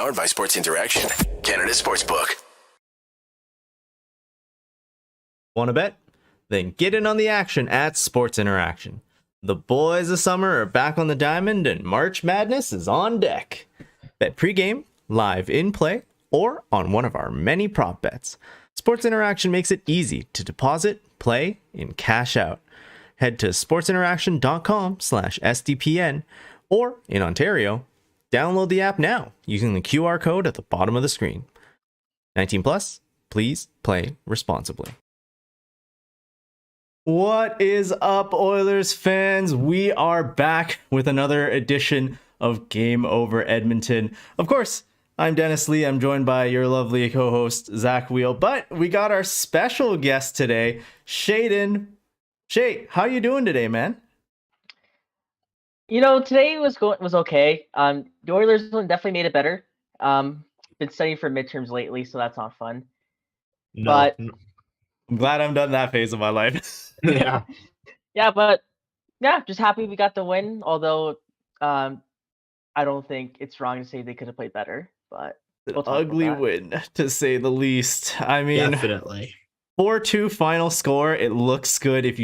Powered by Sports Interaction, Canada Sportsbook. Want to bet? Then get in on the action at Sports Interaction. The boys of summer are back on the diamond and March Madness is on deck. Bet pregame, live in play, or on one of our many prop bets. Sports Interaction makes it easy to deposit, play, and cash out. Head to sportsinteraction.com/SDPN or in Ontario, download the app now using the QR code at the bottom of the screen. 19 plus, please play responsibly. What is up, Oilers fans? We are back with another edition of Game Over Edmonton. Of course, I'm Dennis Lee. I'm joined by your lovely co-host, Zach Wheel. But we got our special guest today, Shaden. Shay, how you doing today, man? You know, today was okay. The Oilers definitely made it better. Been studying for midterms lately, so that's not fun. But I'm glad I'm done that phase of my life. yeah, just happy we got the win. Although, I don't think it's wrong to say they could have played better. But we'll ugly win, to say the least. I mean, definitely 4-2 final score. It looks good if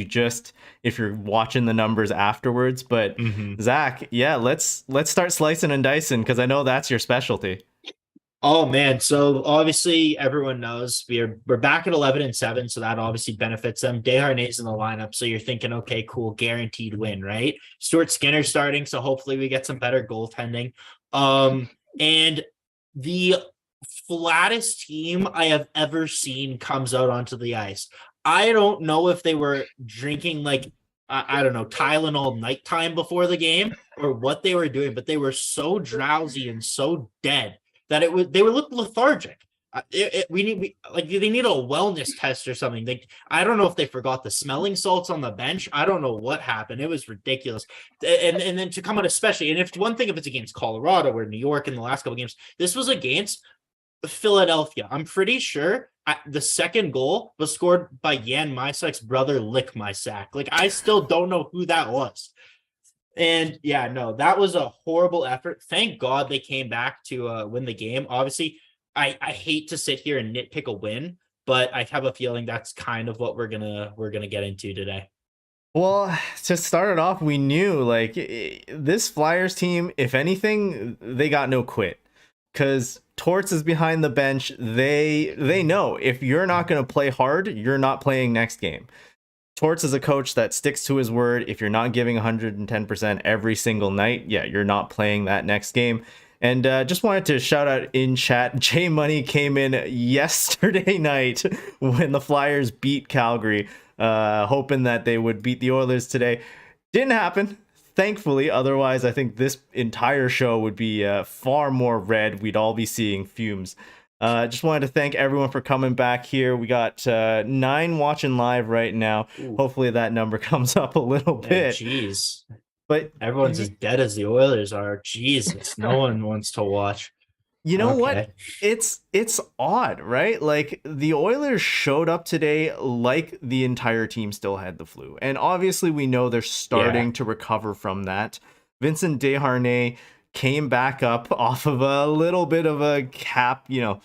you're watching the numbers afterwards. But Zach, yeah, let's start slicing and dicing because I know that's your specialty. Oh man, so obviously everyone knows we're back at 11-7, so that obviously benefits them. Desharnais's in the lineup, so you're thinking, okay, cool, guaranteed win, right? Stuart Skinner's starting, so hopefully we get some better goaltending. And the flattest team I have ever seen comes out onto the ice. I don't know if they were drinking like I don't know, Tylenol nighttime before the game or what they were doing, but they were so drowsy and so dead that they would look lethargic. They need a wellness test or something. I don't know if they forgot the smelling salts on the bench. I don't know what happened. It was ridiculous. And then to come out especially, and if it's against Colorado or New York in the last couple games, this was against Philadelphia. I'm pretty sure the second goal was scored by Jan Mysak's brother, Lick Mysak. Like, I still don't know who that was. And yeah, no, that was a horrible effort. Thank God they came back to win the game. Obviously, I hate to sit here and nitpick a win, but I have a feeling that's kind of what we're gonna get into today. Well, to start it off, we knew like this Flyers team, if anything, they got no quit. Because Torts is behind the bench. They know if you're not going to play hard, you're not playing next game. Torts is a coach that sticks to his word. If you're not giving 110% every single night, yeah, you're not playing that next game. And just wanted to shout out in chat, J Money came in yesterday night when the Flyers beat Calgary, hoping that they would beat the Oilers today. Didn't happen, thankfully. Otherwise, I think this entire show would be far more red. We'd all be seeing fumes. Just wanted to thank everyone for coming back here. We got 9 watching live right now. Ooh. Hopefully that number comes up a little bit. Jeez. But everyone's as dead as the Oilers are. Jesus, no one wants to watch. You know what? It's odd, right? Like, the Oilers showed up today like the entire team still had the flu. And obviously we know they're starting to recover from that. Vincent Desharnais came back up off of a little bit of a cap. You know,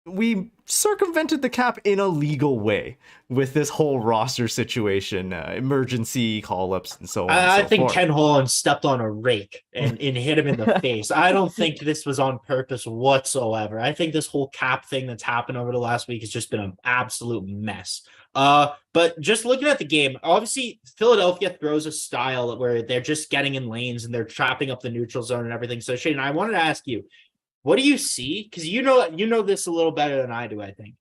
we circumvented the cap in a legal way with this whole roster situation, emergency call-ups and so on. I think Ken Holland stepped on a rake and hit him in the face. I don't think this was on purpose whatsoever. I think this whole cap thing that's happened over the last week has just been an absolute mess. But just looking at the game, obviously Philadelphia throws a style where they're just getting in lanes and they're trapping up the neutral zone and everything. So Shane, I wanted to ask you, what do you see? Because you know this a little better than I do, I think.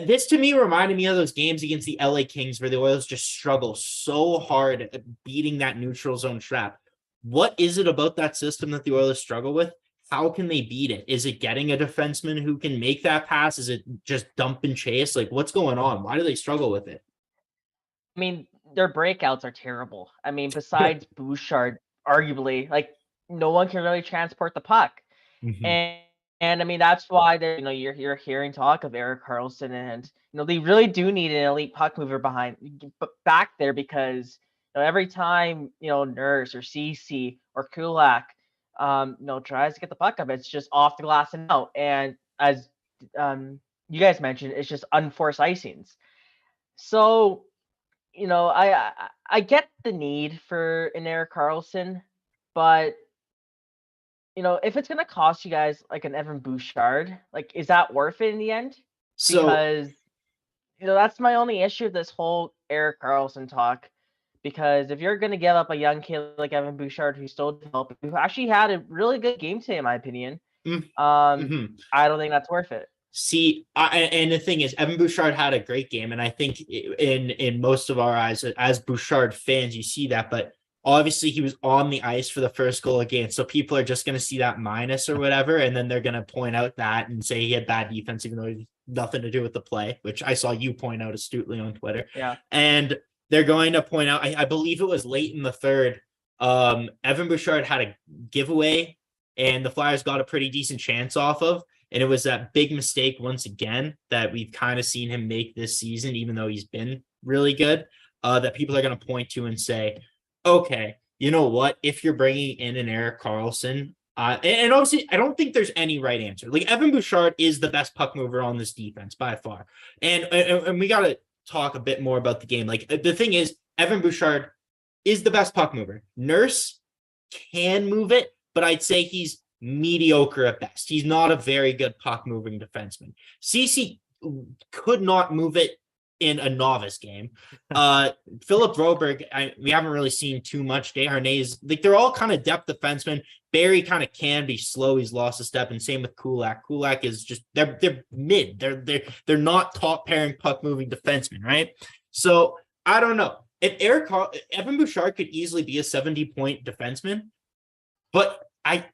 This to me reminded me of those games against the LA Kings where the Oilers just struggle so hard at beating that neutral zone trap. What is it about that system that the Oilers struggle with? How can they beat it? Is it getting a defenseman who can make that pass? Is it just dump and chase? Like, what's going on? Why do they struggle with it? I mean, their breakouts are terrible. I mean, besides Bouchard, arguably, like, no one can really transport the puck. Mm-hmm. And I mean, that's why you're hearing talk of Erik Karlsson, and they really do need an elite puck mover back there, because every time Nurse or CC or Kulak tries to get the puck up. It's just off the glass and out. And as you guys mentioned, it's just unforced icings. So, I get the need for an Erik Karlsson, but if it's gonna cost you guys like an Evan Bouchard, like is that worth it in the end? So Because that's my only issue with this whole Erik Karlsson talk. Because if you're gonna give up a young kid like Evan Bouchard who's still developing, who actually had a really good game today, in my opinion, mhm. I don't think that's worth it. See, and the thing is, Evan Bouchard had a great game, and I think in most of our eyes, as Bouchard fans, you see that. But obviously, he was on the ice for the first goal again, so people are just going to see that minus or whatever, and then they're going to point out that and say he had bad defense, even though he had nothing to do with the play, which I saw you point out astutely on Twitter. Yeah, and they're going to point out, I believe it was late in the third. Evan Bouchard had a giveaway, and the Flyers got a pretty decent chance off of. And it was that big mistake once again that we've kind of seen him make this season, even though he's been really good, that people are going to point to and say, okay, you know what? If you're bringing in an Erik Karlsson, and obviously, I don't think there's any right answer. Like Evan Bouchard is the best puck mover on this defense by far. And we got to talk a bit more about the game. Like the thing is, Evan Bouchard is the best puck mover. Nurse can move it, but I'd say he's mediocre at best. He's not a very good puck moving defenseman. Ceci could not move it in a novice game. Philip Broberg, we haven't really seen too much. Desharnais, like they're all kind of depth defensemen. Barry kind of can be slow. He's lost a step, and same with Kulak. Kulak is just they're mid. They're not top pairing puck moving defensemen, right? So I don't know if Evan Bouchard could easily be a 70-point defenseman, but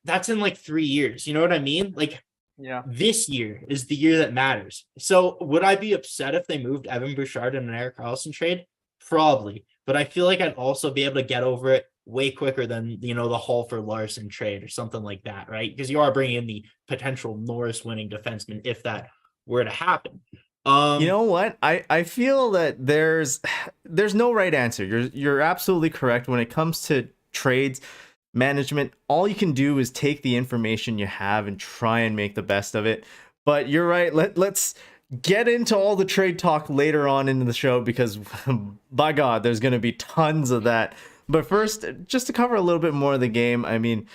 that's in like 3 years. You know what I mean? Like, yeah. This year is the year that matters. So would I be upset if they moved Evan Bouchard in an Erik Karlsson trade? Probably. But I feel like I'd also be able to get over it way quicker than, the Hall for Larson trade or something like that, right? Because you are bringing in the potential Norris winning defenseman if that were to happen. You know what? I feel that there's no right answer. You're absolutely correct when it comes to trades management. All you can do is take the information you have and try and make the best of it. But you're right. Let's get into all the trade talk later on in the show, because by God, there's going to be tons of that. But first, just to cover a little bit more of the game, I mean,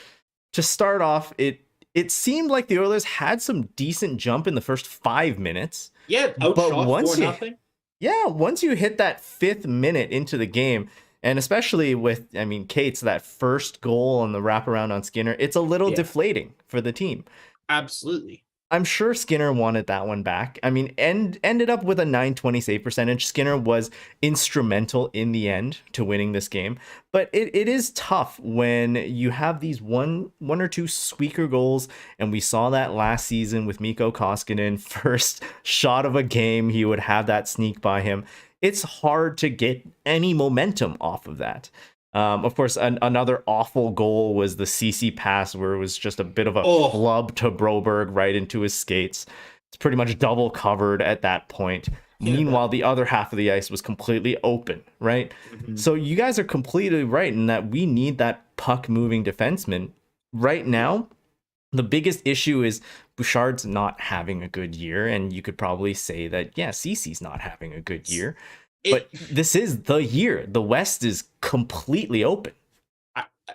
to start off, it seemed like the Oilers had some decent jump in the first 5 minutes. Yeah, outshot 4-0. Yeah, once you hit that 5th minute into the game, and especially with, Cates, that first goal on the wraparound on Skinner, it's a little deflating for the team. Absolutely. I'm sure Skinner wanted that one back. Ended up with a .920 save percentage. Skinner was instrumental in the end to winning this game. But it is tough when you have these one or two squeaker goals, and we saw that last season with Mikko Koskinen. First shot of a game, he would have that sneak by him. It's hard to get any momentum off of that. Of course, another awful goal was the Ceci pass, where it was just a bit of a flub to Broberg right into his skates. It's pretty much double covered at that point. Yeah. Meanwhile, the other half of the ice was completely open, right? Mm-hmm. So you guys are completely right in that we need that puck-moving defenseman. Right now, the biggest issue is Bouchard's not having a good year, and you could probably say that, Ceci's not having a good year. But this is the year. The West is completely open.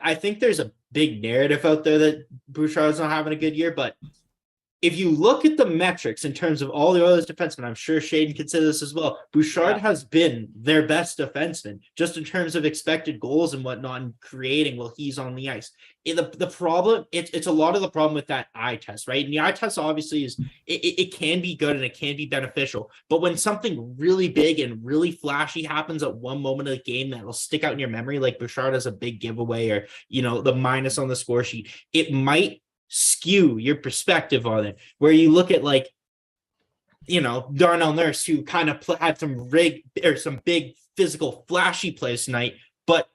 I think there's a big narrative out there that Bouchard's not having a good year, but if you look at the metrics in terms of all the Oilers defensemen, I'm sure Shaden can say this as well, Bouchard has been their best defenseman, just in terms of expected goals and whatnot, and creating while he's on the ice. The problem, it's a lot of the problem with that eye test, right? And the eye test obviously is, it can be good and it can be beneficial, but when something really big and really flashy happens at one moment of the game that will stick out in your memory, like Bouchard has a big giveaway, or, the minus on the score sheet, it might skew your perspective on it, where you look at Darnell Nurse, who kind of had some big physical flashy plays tonight, but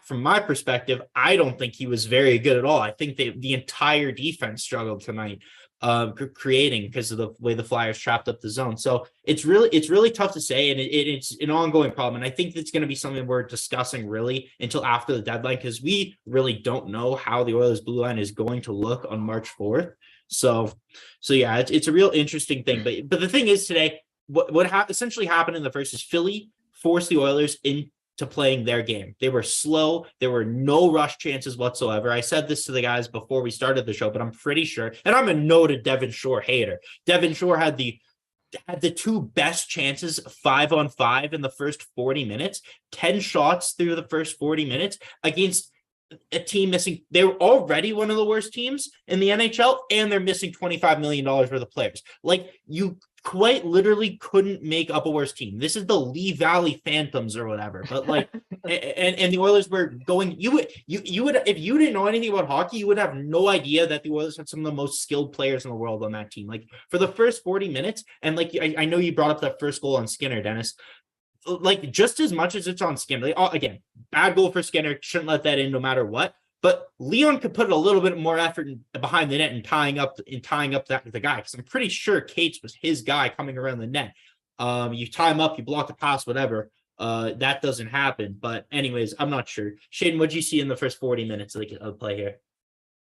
from my perspective, I don't think he was very good at all. I think the entire defense struggled tonight. creating because of the way the Flyers trapped up the zone. So it's really tough to say, and it's an ongoing problem. And I think that's going to be something we're discussing really until after the deadline, because we really don't know how the Oilers blue line is going to look on March 4th. So yeah, it's a real interesting thing. But the thing is today, what essentially happened in the first is Philly forced the Oilers into playing their game. They were slow. There were no rush chances whatsoever. I said this to the guys before we started the show, but I'm pretty sure, and I'm a noted Devin Shore hater. Devin Shore had the two best chances 5-on-5 in the first 40 minutes, 10 shots through the first 40 minutes against a team missing. They were already one of the worst teams in the NHL, and they're missing $25 million worth of players. Like, you quite literally couldn't make up a worse team. This is the Lee Valley Phantoms or whatever. But like, and the Oilers were going. You would if you didn't know anything about hockey, you would have no idea that the Oilers had some of the most skilled players in the world on that team. Like, for the first 40 minutes, and like I know you brought up that first goal on Skinner, Dennis. Like, just as much as it's on Skinner, like, again, bad goal for Skinner, shouldn't let that in no matter what. But Leon could put a little bit more effort behind the net and tying up the guy, because I'm pretty sure Cates was his guy coming around the net. You tie him up, you block the pass, whatever. That doesn't happen. But anyways, I'm not sure. Shaden, what did you see in the first 40 minutes of play here?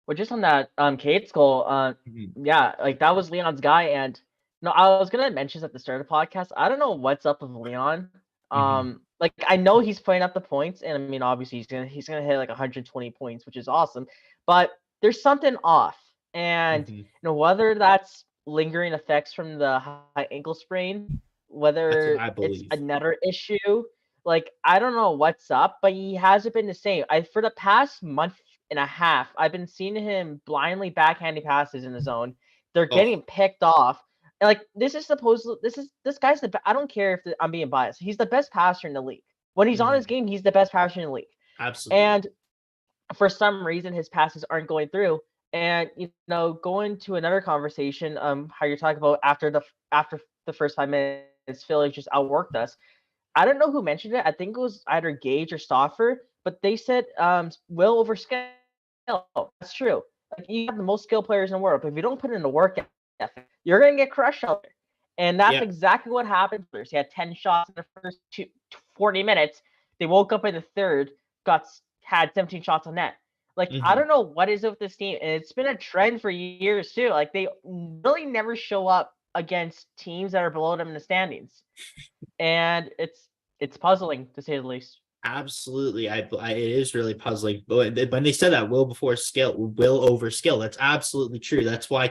Well, just on that Cates goal, yeah, like that was Leon's guy. And no, I was gonna mention at the start of the podcast, I don't know what's up with Leon. Like, I know he's putting up the points, and I mean, obviously he's gonna hit like 120 points, which is awesome. But there's something off, and you know, whether that's lingering effects from the high ankle sprain, whether it's another issue, like, I don't know what's up, but he hasn't been the same. For the past month and a half, I've been seeing him blindly backhanding passes in the zone. They're getting picked off. Like, this guy's I don't care if I'm being biased. He's the best passer in the league. When he's on his game, he's the best passer in the league. Absolutely. And for some reason, his passes aren't going through. And, you know, going to another conversation, how you're talking about after the first 5 minutes, Philly just outworked us. I don't know who mentioned it. I think it was either Gage or Stauffer, but they said will over skill. That's true. Like, you have the most skilled players in the world, but if you don't put in the work ethic, you're going to get crushed out there. And that's exactly what happened. He had 10 shots in the first 40 minutes. They woke up in the third, had 17 shots on net. Like, I don't know what is it with this team. And it's been a trend for years too. Like, they really never show up against teams that are below them in the standings. And it's puzzling, to say the least. Absolutely. It is really puzzling. But when they said that will over skill, that's absolutely true. That's why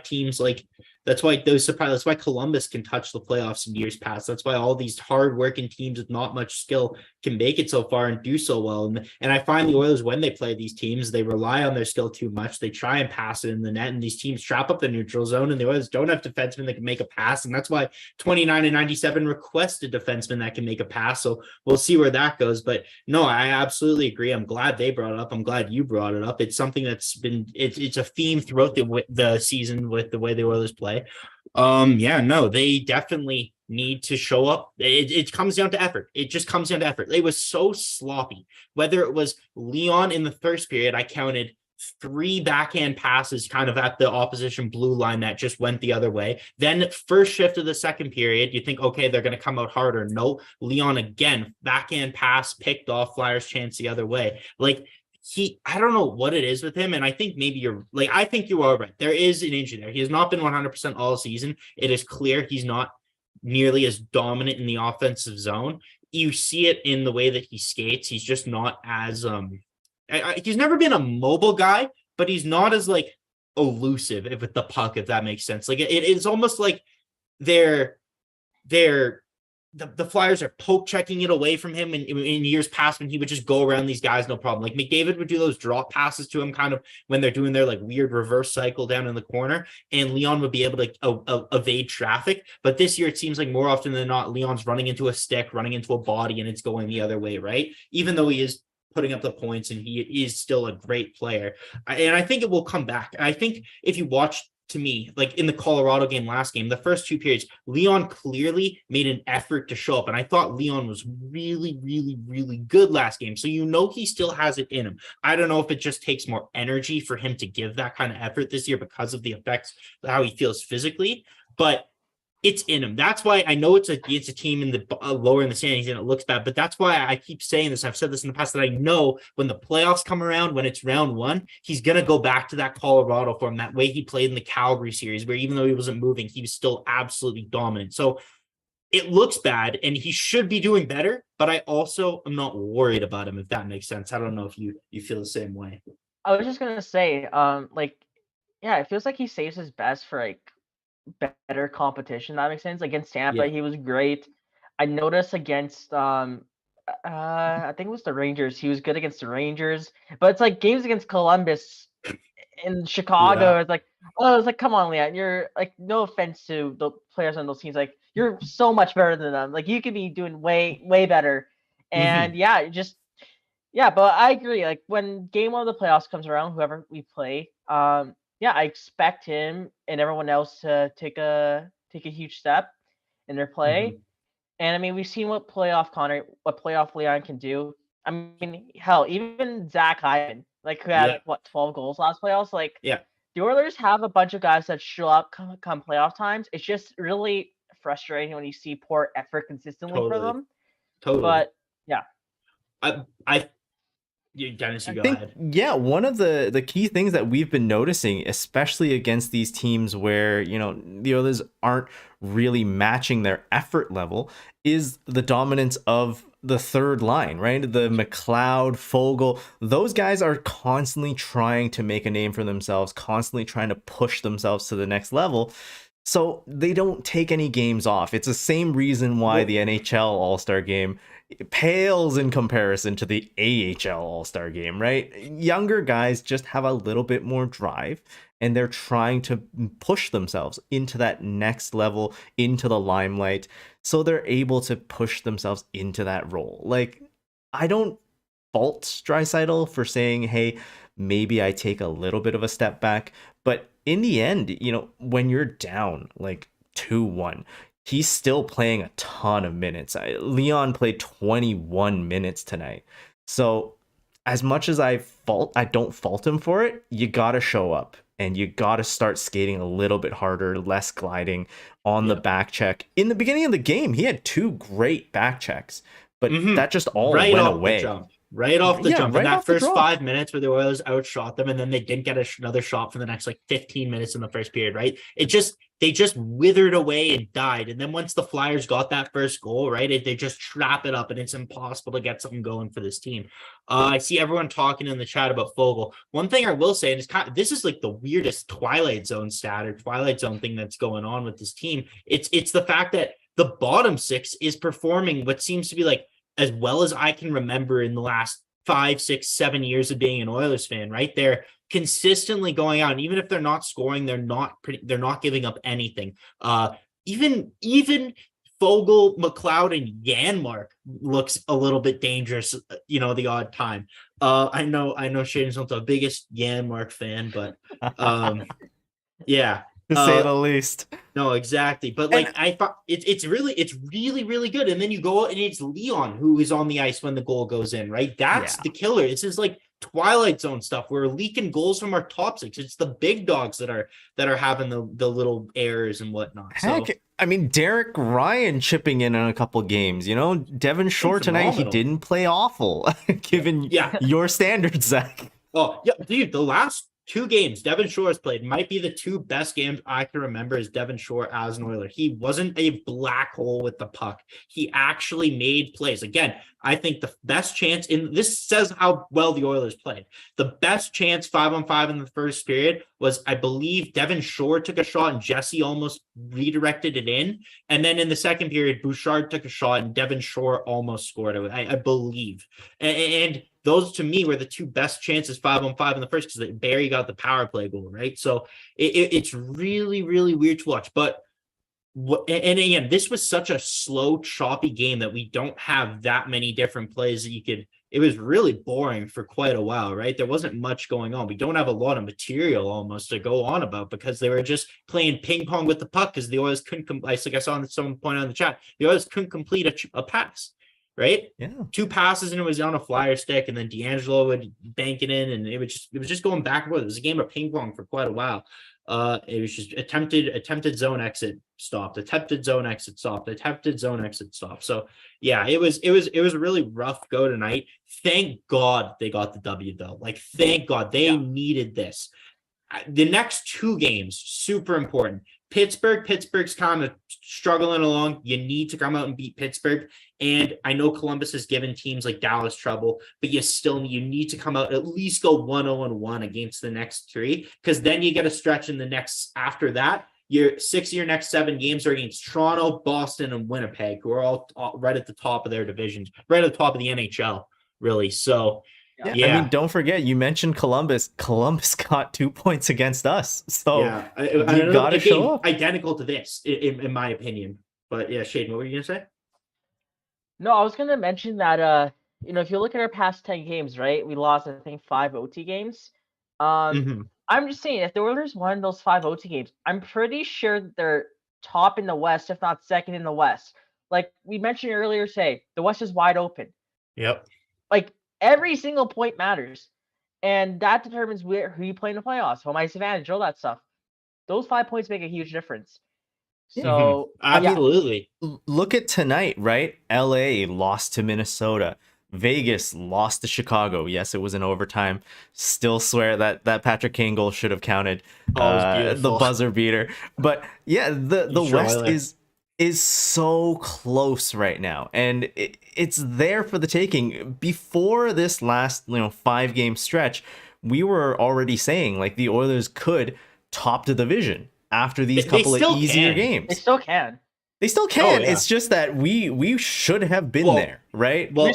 that's why Columbus can touch the playoffs in years past. That's why all these hard-working teams with not much skill can make it so far and do so well. And I find the Oilers, when they play these teams, they rely on their skill too much. They try and pass it in the net, and these teams trap up the neutral zone, and the Oilers don't have defensemen that can make a pass. And that's why 29 and 97 request a defenseman that can make a pass. So we'll see where that goes. But no, I absolutely agree. I'm glad they brought it up. I'm glad you brought it up. It's something that's been, it's a theme throughout the season with the way the Oilers play. They definitely need to show up. It comes down to effort. It just comes down to effort. It was so sloppy. Whether it was Leon in the first period, I counted 3 backhand passes kind of at the opposition blue line that just went the other way. Then first shift of the second period, you think, okay, they're going to come out harder. No, Leon again, backhand pass, picked off, Flyers chance the other way. Like, I don't know what it is with him. And I think maybe I think you are right. There is an injury there. He has not been 100% all season. It is clear he's not nearly as dominant in the offensive zone. You see it in the way that he skates. He's just not as, he's never been a mobile guy, but he's not as like elusive with the puck, if that makes sense. Like, it's almost like the Flyers are poke checking it away from him in years past, when he would just go around these guys, no problem. Like, McDavid would do those drop passes to him kind of when they're doing their like weird reverse cycle down in the corner, and Leon would be able to evade traffic. But this year, it seems like more often than not, Leon's running into a stick, running into a body, and it's going the other way, right? Even though he is putting up the points and he is still a great player. And I think it will come back. I think if you watch to me, like in the Colorado game last game, the first 2 periods, Leon clearly made an effort to show up. And I thought Leon was really, really, really good last game. So he still has it in him. I don't know if it just takes more energy for him to give that kind of effort this year because of the effects, how he feels physically, but it's in him. That's why I know it's a team in the lower in the standings and it looks bad, but that's why I keep saying this. I've said this in the past that I know when the playoffs come around, when it's round 1, he's going to go back to that Colorado form, that way he played in the Calgary series, where even though he wasn't moving, he was still absolutely dominant. So it looks bad and he should be doing better, but I also am not worried about him, if that makes sense. I don't know if you feel the same way. I was just gonna say, it feels like he saves his best for like better competition. That makes sense. Against Tampa, Yeah. he was great. I noticed against I think it was the Rangers. He was good against the Rangers, but it's like games against Columbus in Chicago. Yeah. It's like, oh, it's like, come on, Leon. You're like, no offense to the players on those teams, like you're so much better than them. Like you could be doing way, way better. And but I agree. Like when game 1 of the playoffs comes around, whoever we play, I expect him and everyone else to take a huge step in their play. And I mean, we've seen what playoff Leon can do. I mean, hell, even Zach Hyman, like who had 12 goals last playoffs. Like, the Oilers have a bunch of guys that show up come playoff times. It's just really frustrating when you see poor effort consistently for them. But Dennis, you go ahead. Yeah, one of the key things that we've been noticing, especially against these teams where, the Oilers aren't really matching their effort level, is the dominance of the third line, right? The McLeod, Fogle, those guys are constantly trying to make a name for themselves, constantly trying to push themselves to the next level. So they don't take any games off. It's the same reason why the NHL All-Star Game pales in comparison to the AHL All-Star Game, right? Younger guys just have a little bit more drive and they're trying to push themselves into that next level, into the limelight, so they're able to push themselves into that role. Like, I don't fault Draisaitl for saying, hey, maybe I take a little bit of a step back, but in the end, when you're down like 2-1, he's still playing a ton of minutes. Leon played 21 minutes tonight. So as much as I don't fault him for it, you got to show up and you got to start skating a little bit harder, less gliding on the back check. In the beginning of the game, he had 2 great back checks, but that just all went away. Right off the jump. Right In that first drop. 5 minutes where the Oilers outshot them, and then they didn't get another shot for the next 15 minutes in the first period, right? They just withered away and died. And then once the Flyers got that first goal, right, they just trap it up, and it's impossible to get something going for this team. I see everyone talking in the chat about Fogle. One thing I will say, and this is like the weirdest Twilight Zone stat or Twilight Zone thing that's going on with this team. It's the fact that the bottom 6 is performing what seems to be like as well as I can remember in the last 5, 6, 7 years of being an Oilers fan, right? They're consistently going out, and even if they're not scoring, they're not giving up anything. Even Fogle, McLeod, and Janmark looks a little bit dangerous, the odd time. I know Shaden's not the biggest Janmark fan, but yeah. To say the least. No, exactly. But I thought it's really, really good. And then you go and it's Leon who is on the ice when the goal goes in, right? That's the killer. This is like Twilight Zone stuff. We're leaking goals from our top 6. It's the big dogs that are having the little errors and whatnot. Heck, so, I mean, Derek Ryan chipping in on a couple games. Devin Shore tonight, he didn't play awful, given your standards, Zach. Oh yeah, dude. The last 2 games Devin Shore has played might be the 2 best games I can remember as Devin Shore as an Oiler. He wasn't a black hole with the puck. He actually made plays. Again, I think the best chance this says how well the Oilers played. The best chance 5-on-5 in the first period was, I believe, Devin Shore took a shot and Jesse almost redirected it in. And then in the second period, Bouchard took a shot and Devin Shore almost scored it, I believe. And those to me were the 2 best chances 5-on-5 in the first, because Barry got the power play goal, right? So it's really, really weird to watch. But And again, this was such a slow, choppy game that we don't have that many different plays that you could. It was really boring for quite a while, right? There wasn't much going on. We don't have a lot of material almost to go on about because they were just playing ping pong with the puck because the Oilers couldn't. Like I saw someone point out in the chat, the Oilers couldn't complete a pass, right? Yeah. 2 passes and it was on a flyer stick, and then D'Angelo would bank it in, and it was just going back and forth. It was a game of ping pong for quite a while. It was just attempted zone exit stopped, attempted zone exit stopped, attempted zone exit stopped. So yeah, it was a really rough go tonight. Thank God they got the W though. Like, thank God they needed this. The next 2 games, super important. Pittsburgh's kind of struggling along. You need to come out and beat Pittsburgh. And I know Columbus has given teams like Dallas trouble, but you need to come out, at least go 1-0-1 against the next 3, because then you get a stretch in the next, after that, your 6 of your next 7 games are against Toronto, Boston, and Winnipeg, who are all right at the top of their divisions, right at the top of the NHL, really. So yeah. I mean, don't forget, you mentioned Columbus. Columbus got 2 points against us. So you got to show up. Identical to this, in my opinion. But yeah, Shane, what were you going to say? No, I was going to mention that, if you look at our past 10 games, right, we lost, I think, 5 OT games. I'm just saying, if the Oilers won those 5 OT games, I'm pretty sure they're top in the West, if not second in the West. Like we mentioned earlier today, the West is wide open. Yep. Like, every single point matters. And that determines who you play in the playoffs, home ice advantage, all that stuff. Those 5 points make a huge difference. So absolutely. Look at tonight, right? LA lost to Minnesota. Vegas lost to Chicago. Yes, it was in overtime. Still swear that Patrick Kane goal should have counted. The buzzer beater. But yeah, the West is so close right now, and it's there for the taking. Before this last 5-game stretch, we were already saying like the Oilers could top the division after these couple of easier games. They still can. Oh, yeah. It's just that we should have been there, right? Well,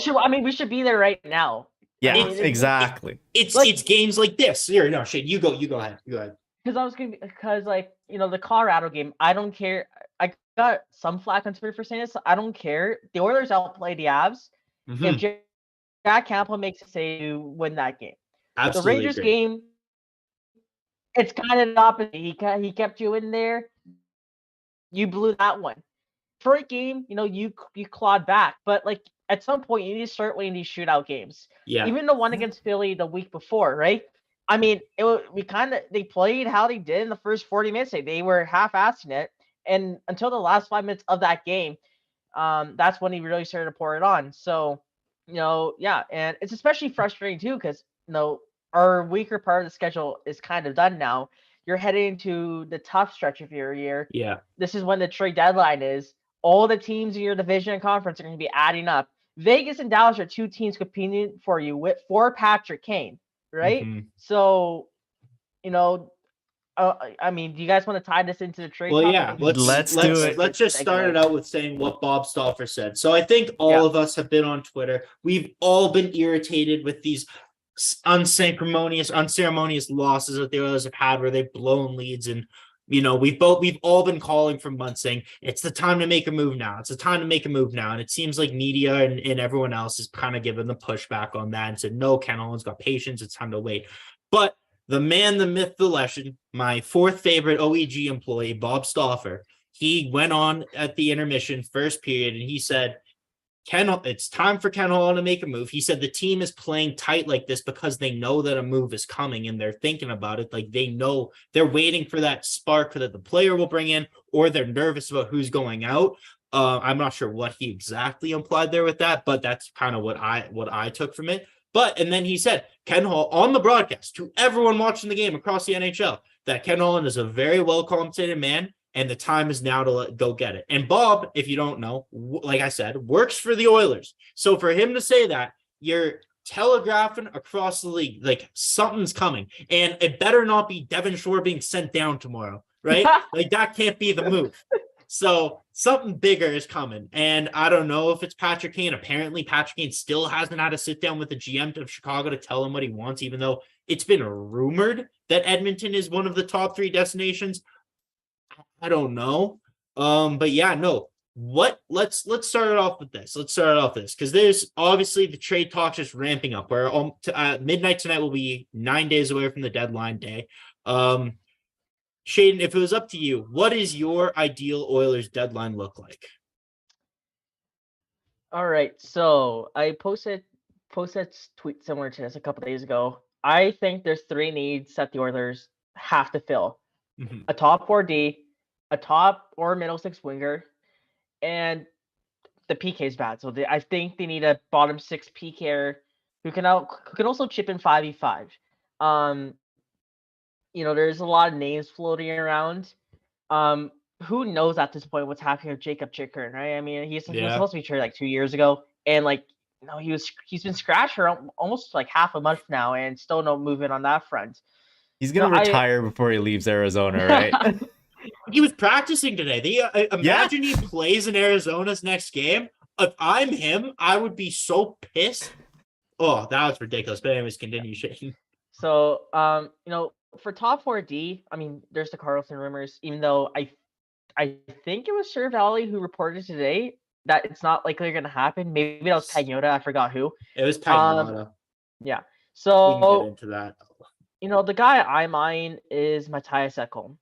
we should be there right now. Yeah, exactly. It's games like this. Here, no, Shane, you go ahead. Because the Colorado game, I don't care. I got some flack on Twitter for saying this. I don't care. The Oilers outplayed the Avs. If Jack Campbell makes a save to win that game, absolutely. The Rangers game, it's kind of the opposite. He kept you in there. You blew that one. Detroit game, you clawed back, but like at some point you need to start winning these shootout games. Yeah. Even the one against Philly the week before, right? I mean, they played how they did in the first 40 minutes. They were half-assing it, and until the last 5 minutes of that game, that's when he really started to pour it on. So, and it's especially frustrating too because our weaker part of the schedule is kind of done now. You're heading into the tough stretch of your year. Yeah. This is when the trade deadline is. All the teams in your division and conference are going to be adding up. Vegas and Dallas are 2 teams competing for Patrick Kane, right? So, I mean, do you guys want to tie this into the trade? Well, yeah, let's do it. Let's just start it out with saying what Bob Stauffer said. So I think all of us have been on Twitter. We've all been irritated with these unceremonious losses that the Oilers have had where they've blown leads, and we've all been calling for months saying it's the time to make a move now. It's the time to make a move now. And it seems like media and everyone else is kind of giving the pushback on that and said, no, Ken Holland's got patience. It's time to wait. But the man, the myth, the legend, my 4th favorite OEG employee, Bob Stauffer, he went on at the intermission first period and he said, it's time for Ken Holland to make a move. He said the team is playing tight like this because they know that a move is coming and they're thinking about it. Like they know they're waiting for that spark that the player will bring in, or they're nervous about who's going out. I'm not sure what he exactly implied there with that, but that's kind of what I took from it. And then he said, Ken Holland on the broadcast to everyone watching the game across the NHL, that Ken Holland is a very well compensated man. And the time is now to go get it. And Bob, if you don't know, like I said, works for the Oilers. So for him to say that, you're telegraphing across the league, like something's coming. And it better not be Devin Shore being sent down tomorrow, right? Like that can't be the move. So something bigger is coming. And I don't know if it's Patrick Kane. Apparently Patrick Kane still hasn't had a sit down with the GM of Chicago to tell him what he wants, even though it's been rumored that Edmonton is one of the top 3 destinations. I don't know. But yeah, no. Let's start it off with this. Because there's obviously the trade talks just ramping up. Where midnight tonight will be 9 days away from the deadline day. Shaden, if it was up to you, what is your ideal Oilers deadline look like? All right, so I posted tweet similar to this a couple days ago. I think there's three needs that the Oilers have to fill: a top 4D, a top or middle six winger, and the PK is bad. So I think they need a bottom six PKer who can also chip in 5v5. There's a lot of names floating around. Who knows at this point what's happening with Jacob Chikrin, right? I mean, he was supposed to be traded like 2 years ago, and he's been scratched for almost like half a month now, and still no movement on that front. He's gonna retire before he leaves Arizona, right? He was practicing today. Imagine he plays in Arizona's next game. If I'm him, I would be so pissed. Oh, that was ridiculous. But anyways, continue, Shane. So, for top 4D, I mean, there's the Carlson rumors, even though I think it was Sir Valley who reported today that it's not likely going to happen. Maybe that was Pagnotta. I forgot who. It was Pagnotta. Yeah. So we can get into that. The guy I'm eyeing is Matthias Ekholm.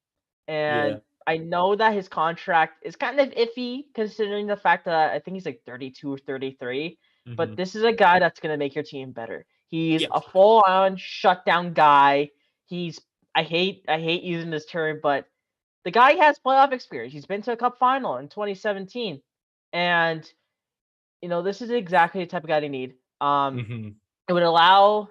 And I know that his contract is kind of iffy considering the fact that I think he's like 32 or 33. But this is a guy that's going to make your team better. He's a full-on shutdown guy. I hate using this term, but the guy has playoff experience. He's been to a cup final in 2017. And, this is exactly the type of guy they need. It would allow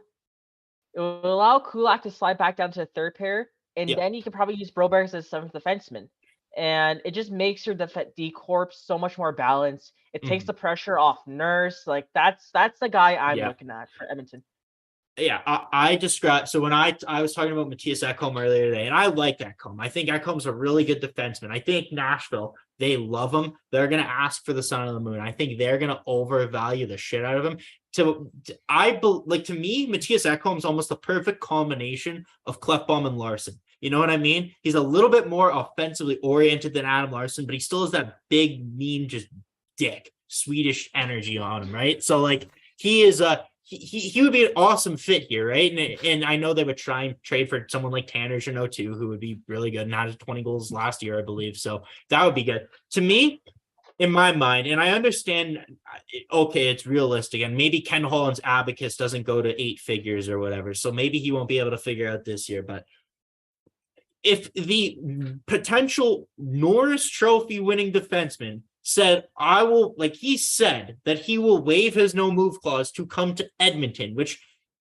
Kulak to slide back down to the third pair, and then you could probably use Broberg as a seventh defenseman. And it just makes your D corps so much more balanced. It takes the pressure off Nurse. Like that's the guy I'm looking at for Edmonton. Yeah, I described. So when I was talking about Matthias Ekholm earlier today, and I like Ekholm. I think Ekholm's a really good defenseman. I think Nashville, they love him. They're going to ask for the sun of the moon. I think they're going to overvalue the shit out of him. To me, Matthias Ekholm's almost the perfect combination of Klefbom and Larson. You know what I mean? He's a little bit more offensively oriented than Adam Larson, but he still has that big, mean, just dick, Swedish energy on him, right? So he is he would be an awesome fit here, right? And I know they would try and trade for someone like Tanner Jeannot too, who would be really good and had 20 goals last year, I believe. So that would be good. To me, in my mind, and I understand, okay, it's realistic, and maybe Ken Holland's abacus doesn't go to 8 figures or whatever, so maybe he won't be able to figure out this year, but if the potential Norris Trophy winning defenseman said, he said that he will waive his no move clause to come to Edmonton, which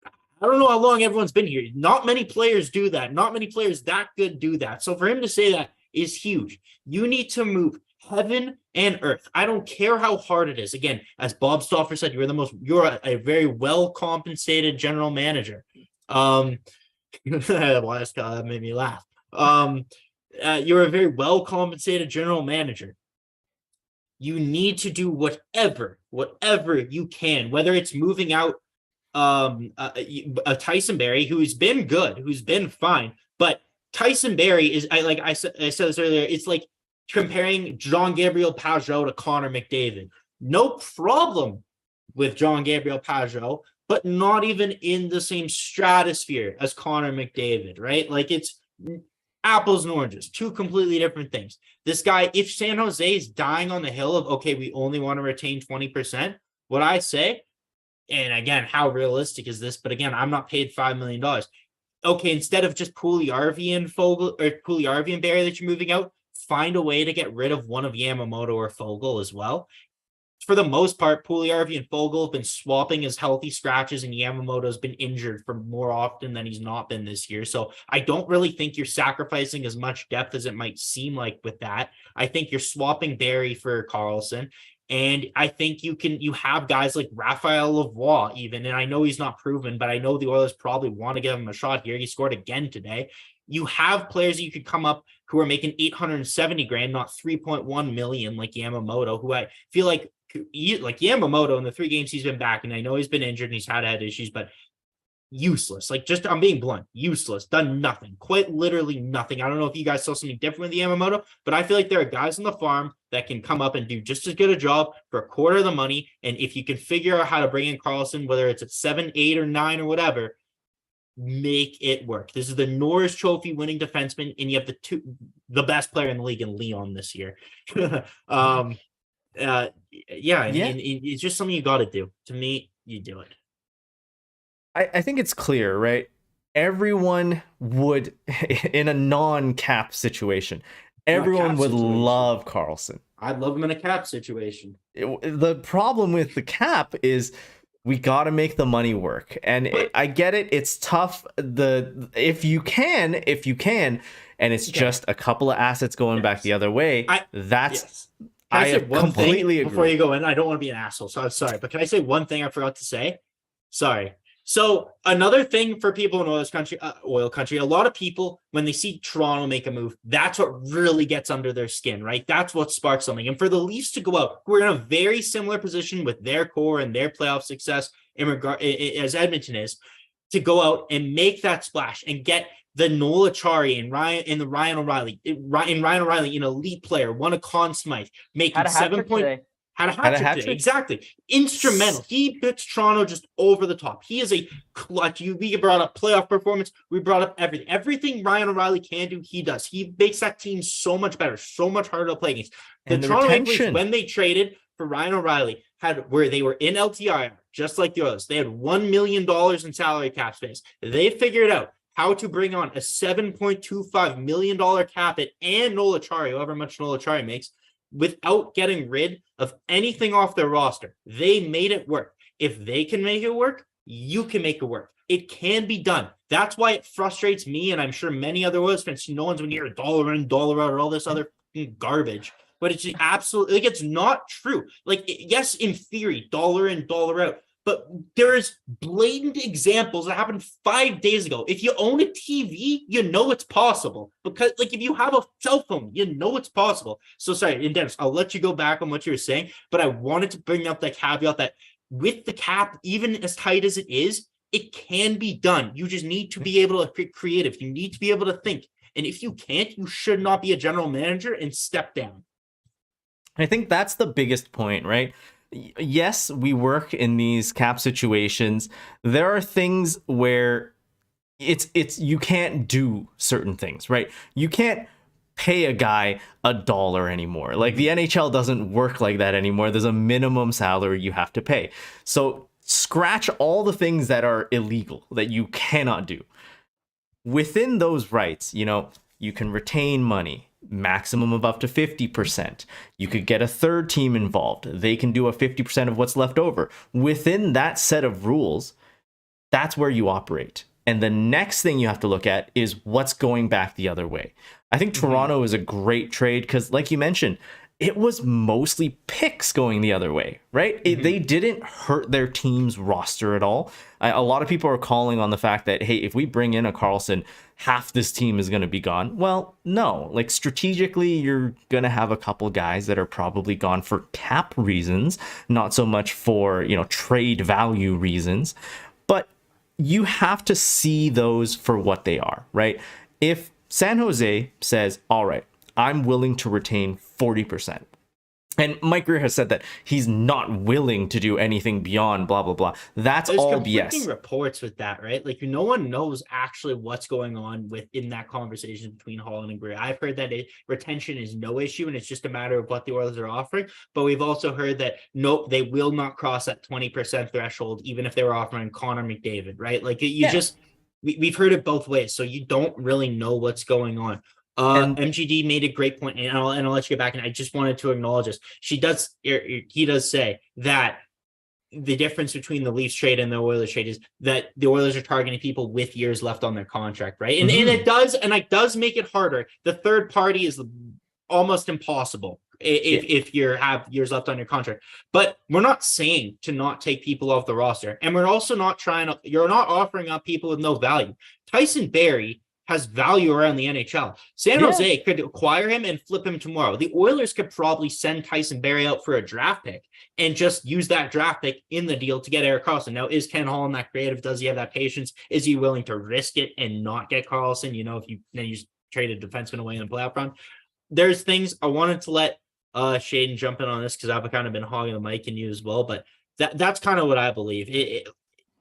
I don't know how long everyone's been here. Not many players do that. Not many players that good do that. So for him to say that is huge. You need to move heaven and earth. I don't care how hard it is. Again, as Bob Stauffer said, you're a very well compensated general manager. That made me laugh. You're a very well compensated general manager. You need to do whatever you can, whether it's moving out Tyson Barrie, who's been good, who's been fine, but Tyson Barrie is I said this earlier, it's like comparing Jean-Gabriel Pageau to Connor McDavid. No problem with Jean-Gabriel Pageau, but not even in the same stratosphere as Connor McDavid, right? Like it's apples and oranges, two completely different things. This guy, if San Jose is dying on the hill of, okay, we only want to retain 20%, what I say, and again, how realistic is this? But again, I'm not paid $5 million. Okay, instead of just Puljujarvi and Foegele, or Puljujarvi and Barrie that you're moving out, find a way to get rid of one of Yamamoto or Foegele as well. For the most part, Puljujarvi and Foegele have been swapping as healthy scratches, and Yamamoto's been injured for more often than he's not been this year. So I don't really think you're sacrificing as much depth as it might seem like with that. I think you're swapping Barrie for Carlson. And I think you have guys like Raphael Lavoie even, and I know he's not proven, but I know the Oilers probably want to give him a shot here. He scored again today. You have players that you could come up who are making $870,000, not $3.1 million like Yamamoto, who I feel like Yamamoto in the 3 games he's been back, and I know he's been injured and he's had issues, but useless. Like, just, I'm being blunt, useless, done nothing, quite literally nothing. I don't know if you guys saw something different with the Yamamoto, but I feel like there are guys on the farm that can come up and do just as good a job for a quarter of the money. And if you can figure out how to bring in Carlson, whether it's at 7, 8, or 9 or whatever, make it work. This is the Norris Trophy winning defenseman, and you have the best player in the league in Leon this year. It's just something you got to do. To me, you do it. I think it's clear, right? Everyone would, in a non-cap situation, everyone would love Carlson. I'd love him in a cap situation. The problem with the cap is we got to make the money work. And I get it. It's tough. If you can, and it's just a couple of assets going back the other way, I completely agree. Before you go in, I don't want to be an asshole, so I'm sorry. But can I say one thing I forgot to say? Sorry. So another thing for people in oil country, a lot of people, when they see Toronto make a move, that's what really gets under their skin, right? That's what sparks something. And for the Leafs to go out, we're in a very similar position with their core and their playoff success as Edmonton is, to go out and make that splash and get the Noel Acciari and Ryan O'Reilly, an elite player, won a Conn Smythe, making 7 point. Had a hat trick today. Exactly. Instrumental. He puts Toronto just over the top. He is a clutch. We brought up playoff performance. We brought up everything. Everything Ryan O'Reilly can do, he does. He makes that team so much better, so much harder to play against. The Toronto Maple Leafs, when they traded for Ryan O'Reilly, where they were in LTIR, just like the Oilers. They had $1 million in salary cap space. They figured out how to bring on a $7.25 million cap hit and Noel Acciari, however much Noel Acciari makes, without getting rid of anything off their roster. They made it work. If they can make it work, you can make it work. It can be done. That's why it frustrates me, and I'm sure many other Oilers fans. No one's going to hear a dollar in, dollar out, or all this other garbage. But it's just absolutely, like, it's not true. Like, yes, in theory, dollar in, dollar out. But there's blatant examples that happened 5 days ago. If you own a TV, you know it's possible. Because, like, if you have a cell phone, you know it's possible. So, sorry, and Dennis, I'll let you go back on what you were saying. But I wanted to bring up that caveat that with the cap, even as tight as it is, it can be done. You just need to be able to be creative. You need to be able to think. And if you can't, you should not be a general manager and step down. I think that's the biggest point, right? Yes, we work in these cap situations. There are things where it's you can't do certain things, right? You can't pay a guy $1 anymore. Like, the NHL doesn't work like that anymore. There's a minimum salary you have to pay. So scratch all the things that are illegal that you cannot do. Within those rights, you can retain money. Maximum of up to 50%. You could get a third team involved. They can do a 50% of what's left over. Within that set of rules, that's where you operate. And the next thing you have to look at is what's going back the other way. I think Toronto is a great trade because, like you mentioned, it was mostly picks going the other way, right? They didn't hurt their team's roster at all. A lot of people are calling on the fact that, hey, if we bring in a Carlson, half this team is going to be gone. Well, no, like, strategically, you're going to have a couple guys that are probably gone for cap reasons, not so much for, trade value reasons. But you have to see those for what they are, right? If San Jose says, all right, I'm willing to retain 40%. And Mike Greer has said that he's not willing to do anything beyond blah, blah, blah. That's all BS. There's conflicting reports with that, right? Like, no one knows actually what's going on within that conversation between Holland and Greer. I've heard that retention is no issue, and it's just a matter of what the Oilers are offering. But we've also heard that, nope, they will not cross that 20% threshold, even if they were offering Connor McDavid, right? Like, we've heard it both ways. So you don't really know what's going on. MGD made a great point, and I'll let you get back. And I just wanted to acknowledge this. He does say that the difference between the Leafs trade and the Oilers trade is that the Oilers are targeting people with years left on their contract, right? And it does make it harder. The third party is almost impossible if you have years left on your contract. But we're not saying to not take people off the roster, and we're also not you're not offering up people with no value. Tyson Barrie has value around the NHL. San Jose could acquire him and flip him tomorrow. The Oilers could probably send Tyson Barrie out for a draft pick and just use that draft pick in the deal to get Erik Karlsson. Now, is Ken Holland that creative? Does he have that patience? Is he willing to risk it and not get Karlsson? If you trade a defenseman away in a playoff run. There's things I wanted to let Shaden jump in on this because I've kind of been hogging the mic and you as well, but that's kind of what I believe.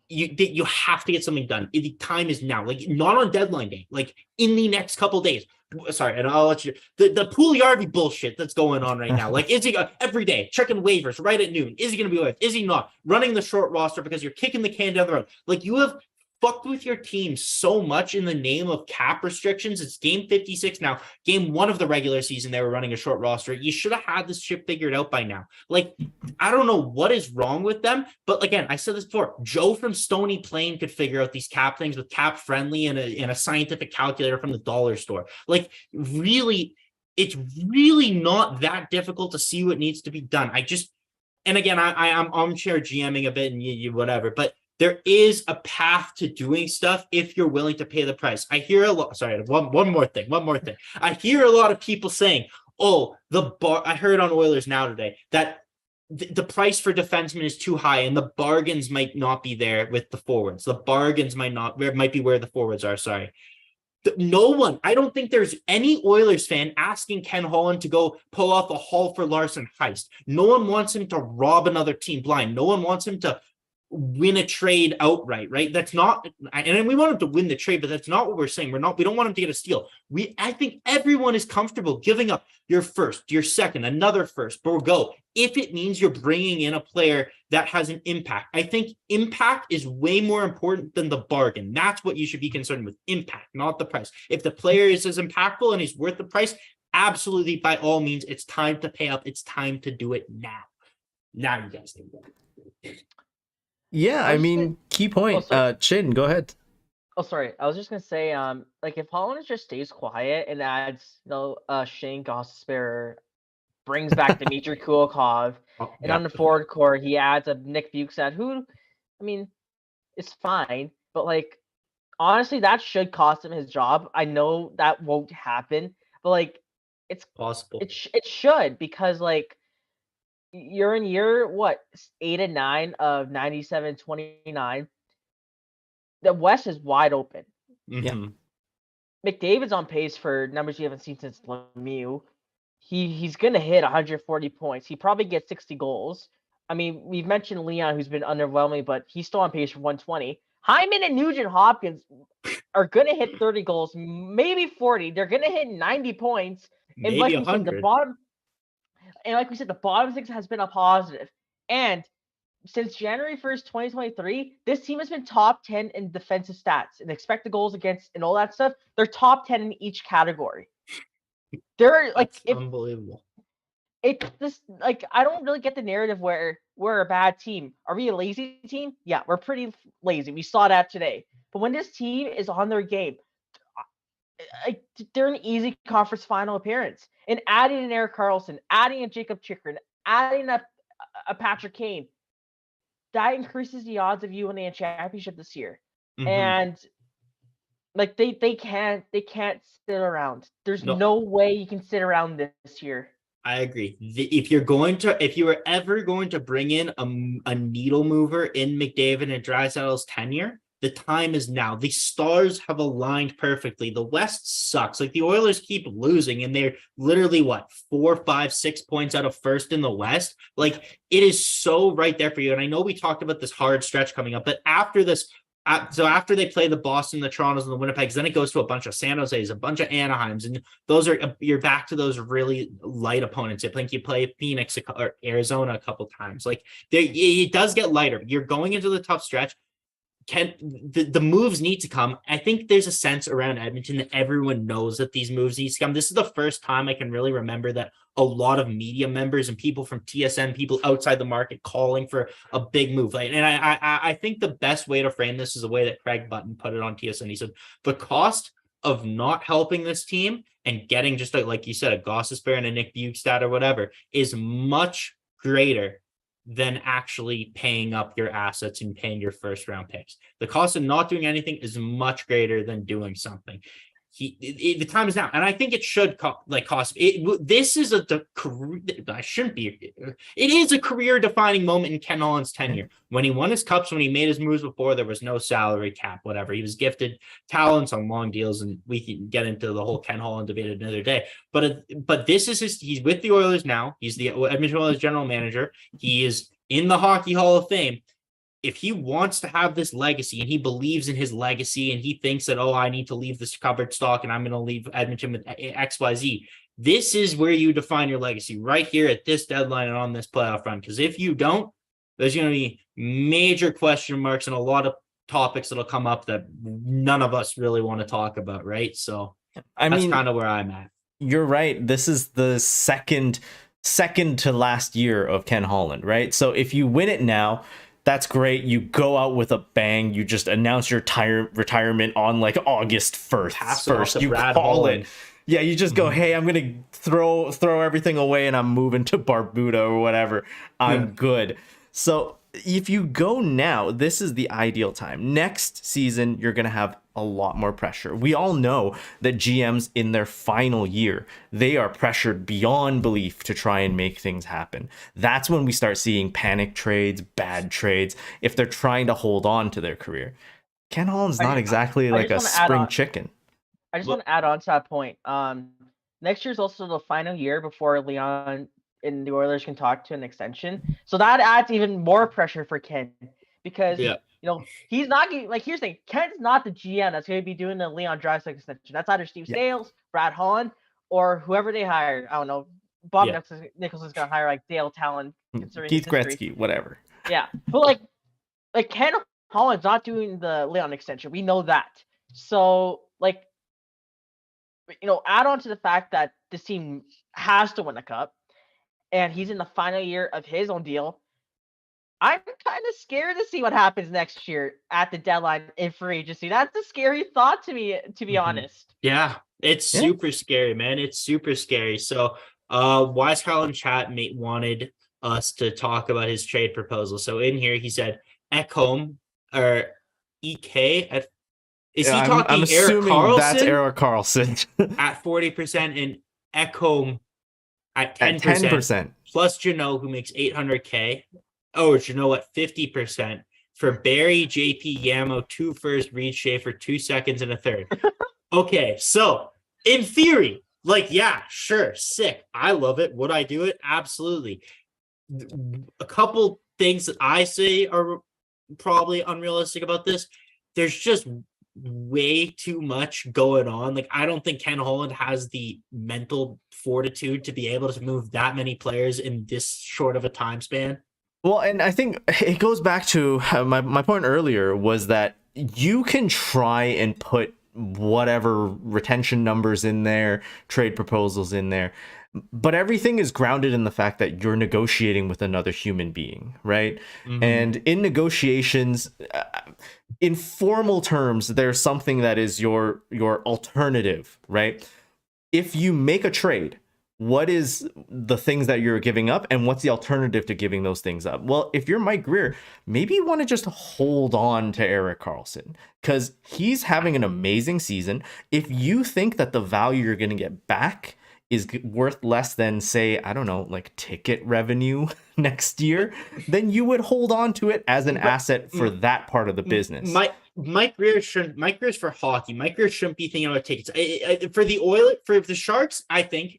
You have to get something done. The time is now, like not on deadline day, like in the next couple of days. Sorry, and I'll let you. The Pugliarvi bullshit that's going on right now. Like, is he every day checking waivers right at noon? Is he going to be waived? Is he not running the short roster because you're kicking the can down the road? Like, you have fucked with your team so much in the name of cap restrictions. It's game 56 now. Game 1 of the regular season, they were running a short roster. You should have had this shit figured out by now. Like, I don't know what is wrong with them, but again, I said this before, Joe from Stony Plain could figure out these cap things with Cap Friendly and a scientific calculator from the dollar store. Like, really, it's really not that difficult to see what needs to be done. And again, I'm armchair GMing a bit and you whatever, but there is a path to doing stuff if you're willing to pay the price. I hear a lot. Sorry, one more thing. I hear a lot of people saying, "Oh, I heard on Oilers Now today that the price for defensemen is too high, and the bargains might not be there with the forwards. The bargains might be where the forwards are." Sorry. No one, I don't think there's any Oilers fan asking Ken Holland to go pull off a Hall for Larson heist. No one wants him to rob another team blind. No one wants him to win a trade outright, right? That's not, and we want him to win the trade, but that's not what we're saying. We don't want him to get a steal. I think everyone is comfortable giving up your first, your second, another first, but we'll go. If it means you're bringing in a player that has an impact, I think impact is way more important than the bargain. That's what you should be concerned with, impact, not the price. If the player is as impactful and he's worth the price, absolutely, by all means, it's time to pay up. It's time to do it now. Now you guys can go. Yeah, I mean, key point. Chin, go ahead. Oh, sorry. I was just gonna say, like if Holland just stays quiet and adds, Shane Gostisbehere, brings back Dmitry Kulikov, and on the forward core he adds a Nick Bukestad, who, I mean, is fine, but like honestly, that should cost him his job. I know that won't happen, but like it's possible. It should, because like, you're in year 8 and 9 of 97-29. The West is wide open. Yeah. McDavid's on pace for numbers you haven't seen since Lemieux. He's gonna hit 140 points. He probably gets 60 goals. I mean, we've mentioned Leon, who's been underwhelming, but he's still on pace for 120. Hyman and Nugent-Hopkins are gonna hit 30 goals, maybe 40. They're gonna hit 90 points. Maybe and like 100. the bottom. And like we said, the bottom 6 has been a positive. And since January 1st, 2023, this team has been top 10 in defensive stats and expected goals against and all that stuff. They're top 10 in each category. They're like, unbelievable. It's this, like, I don't really get the narrative where we're a bad team. Are we a lazy team? Yeah, we're pretty lazy. We saw that today. But when this team is on their game, they're an easy conference final appearance. And adding an Erik Karlsson, adding a Jacob Chikrin, adding a Patrick Kane, that increases the odds of you winning a championship this year. Mm-hmm. And like they can't sit around. There's no way you can sit around this year. I agree. If you were ever going to bring in a needle mover in McDavid and Draisaitl's tenure, the time is now. The stars have aligned perfectly. The West sucks. Like, the Oilers keep losing, and they're literally 4, 5, 6 points out of first in the West. Like, it is so right there for you. And I know we talked about this hard stretch coming up, but after this, so after they play the Boston, the Torontos, and the Winnipegs, then it goes to a bunch of San Jose's, a bunch of Anaheims, and you're back to those really light opponents. I think you play Phoenix or Arizona a couple times. Like, it does get lighter. You're going into the tough stretch. The moves need to come. I think there's a sense around Edmonton that everyone knows that these moves need to come. This is the first time I can really remember that a lot of media members and people from TSN, people outside the market, calling for a big move. And I think the best way to frame this is the way that Craig Button put it on TSN. He said, the cost of not helping this team and getting just like you said, a Gostisbehere and a Nick Bukestad or whatever is much greater than actually paying up your assets and paying your first round picks. The cost of not doing anything is much greater than doing something. the time is now, and I think it should cost. This is career. I shouldn't be. It is a career-defining moment in Ken Holland's tenure. When he won his cups, when he made his moves before, there was no salary cap, whatever. He was gifted talents on long deals, and we can get into the whole Ken Holland debate another day. But this is he's with the Oilers now. He's the Edmonton Oilers general manager. He is in the Hockey Hall of Fame. If he wants to have this legacy and he believes in his legacy and he thinks that, I need to leave this cupboard stock and I'm going to leave Edmonton with XYZ, this is where you define your legacy, right here at this deadline and on this playoff run. Because if you don't, there's going to be major question marks and a lot of topics that'll come up that none of us really want to talk about, right? So that's kind of where I'm at. You're right. This is the second to last year of Ken Holland, right? So if you win it now, that's great. You go out with a bang. You just announce your retirement on like August 1st. You call it. Yeah, you just go, hey, I'm going to throw everything away and I'm moving to Barbuda or whatever. I'm good. So if you go now, this is the ideal time. Next season, you're going to have a lot more pressure. We all know that GMs in their final year, they are pressured beyond belief to try and make things happen. That's when we start seeing panic trades, bad trades, if they're trying to hold on to their career. Ken Holland's not exactly like a spring chicken. I just want to add on to that point. Next year's also the final year before Leon and the Oilers can talk to an extension. So that adds even more pressure for Ken because he's not like, here's the thing, Ken's not the GM that's going to be doing the Leon Draisaitl extension. That's either Steve Sales, Brad Holland, or whoever they hire. I don't know. Bob Nicholson's going to hire like Dale Talon, Keith Gretzky, whatever. Yeah, but like Ken Holland's not doing the Leon extension. We know that. So add on to the fact that this team has to win a cup, and he's in the final year of his own deal. I'm kind of scared to see what happens next year at the deadline in free agency. That's a scary thought to me, to be honest. Yeah, it's super scary, man. It's super scary. So, Wise Kyle in chat wanted us to talk about his trade proposal. So in here, he said Ekholm or EK is he talking I'm Erik Karlsson? That's Erik Karlsson at 40% and Ekholm at 10%. Plus Janot, who makes $800K. Oh, Janot at 50%. For Barry, JP, Yamo, 2 first, Reed Schaefer, 2 seconds, and a third. Okay, so in theory, sure, sick. I love it. Would I do it? Absolutely. A couple things that I say are probably unrealistic about this. There's just way too much going on. I don't think Ken Holland has the mental fortitude to be able to move that many players in this short of a time span. Well, and I think it goes back to my point earlier was that you can try and put whatever retention numbers in there, trade proposals in there, but everything is grounded in the fact that you're negotiating with another human being, right? Mm-hmm. And in negotiations, in formal terms, there's something that is your alternative, right? If you make a trade, what is the things that you're giving up and what's the alternative to giving those things up? Well, if you're Mike Grier, maybe you want to just hold on to Erik Karlsson because he's having an amazing season. If you think that the value you're going to get back is worth less than, say, I don't know, ticket revenue next year, then you would hold on to it as an asset for that part of the business. Mike Grier's for hockey. Mike Grier shouldn't be thinking about tickets. For the Oilers, for the Sharks, I think